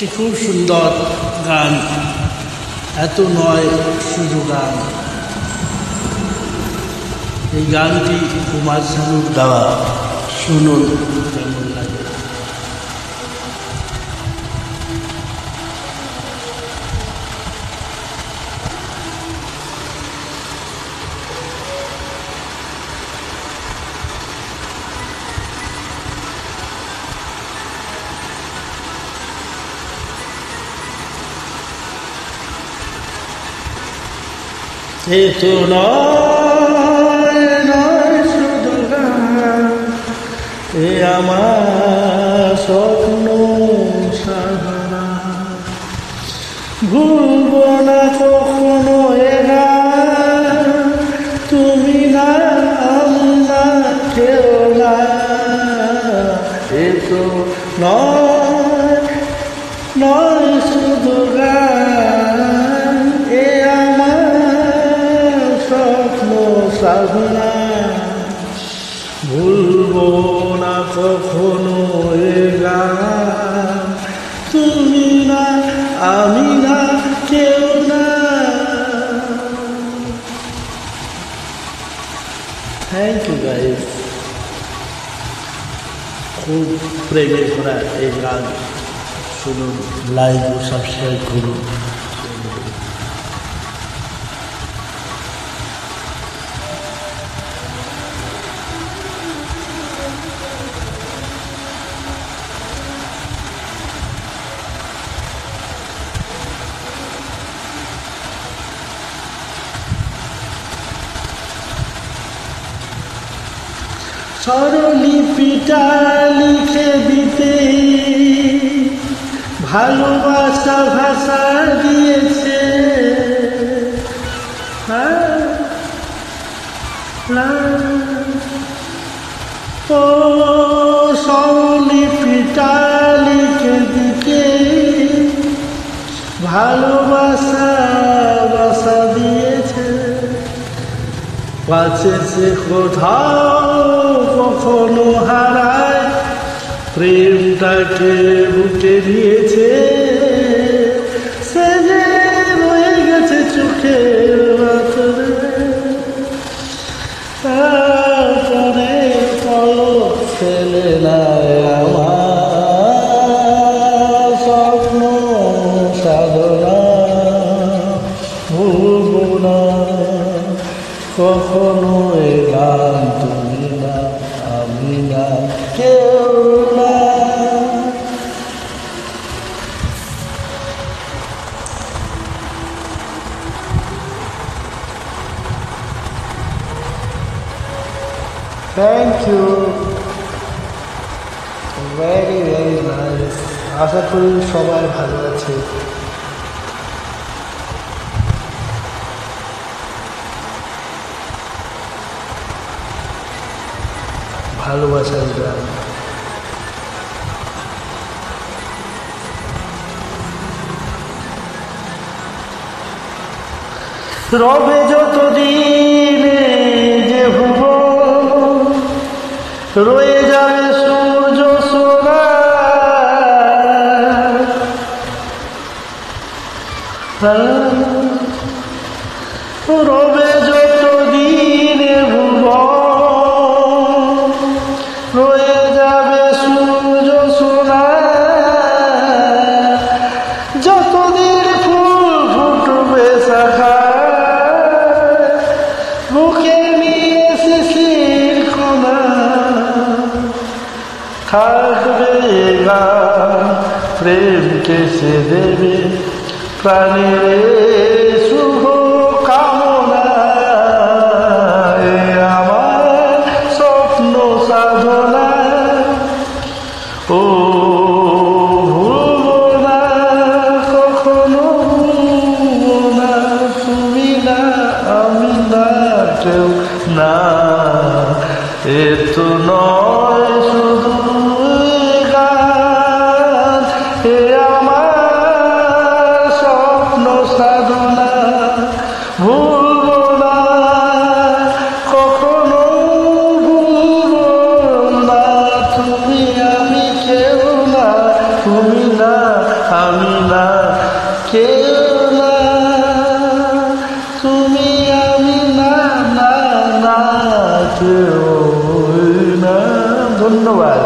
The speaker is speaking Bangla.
একটি খুব সুন্দর গান, এত নয় শুধু গান। এই গানটি কুমার শানুর গাওয়া, শুনুন কেমন লাগে। এ তো নয় শুধু গান, এ আমার স্বপ্ন সাধনা। ভুলব না কখনো এ গান, তুমি না আমি না কেউ না। এ তো নয় শুধু গান, এ সাধনা। ভুলব না কখনো এ গান, তুমি না আমি না কেউ না। Thank you guys. খুব প্রেমে ভরা এই গান শুনুন, লাইক ও সাবস্ক্রাইব করুন। স্বরলিপিটা লিখে দিতে ভালোবাসা ভাষা দিয়েছে। ও স্বরলিপিটা লিখে দিতে ভালোবাসা ভাষা দিয়েছে। পাছে সে কোথাও কখনো হারায়, প্রেমটাকে বুকে নিয়েছে। সে যে রয়ে গেছে চোখের ভেতরে, তারপরে পলক ফেলে নাই আমার স্বপ্ন সাধনা। ভুলব না কখনো এ গান, তুমি না আমি না কেউ না। Thank you, very very nice. আশা করি সবাই ভালো আছে। ভালোবাসার গান। রবে যতদিন যে ভুবন, রয়ে যাবে সূর্য সোনা। রবে যতদিন ভুবন, রয়ে যাবে সূর্য সোনা। যতদিন ফুল ফুটবে শাখা, বুকে নিয়ে শিশির কোনা। থাকবে গান প্রেমকে সে দেবে প্রাণের শুভ কামনা। আমার স্বপ্ন সাধনা। ও ভুলব না কখনো, ভুলব না তুমি না আমি না কেউ না। এ তো নয় শুধু গান, এ আমার স্বপ্ন সাধনা। ভুলব না কখনো, ভুলব না তুমি আমি কেউ কেউ না, তুমি আমি না না না কেউ না। ধন্যবাদ।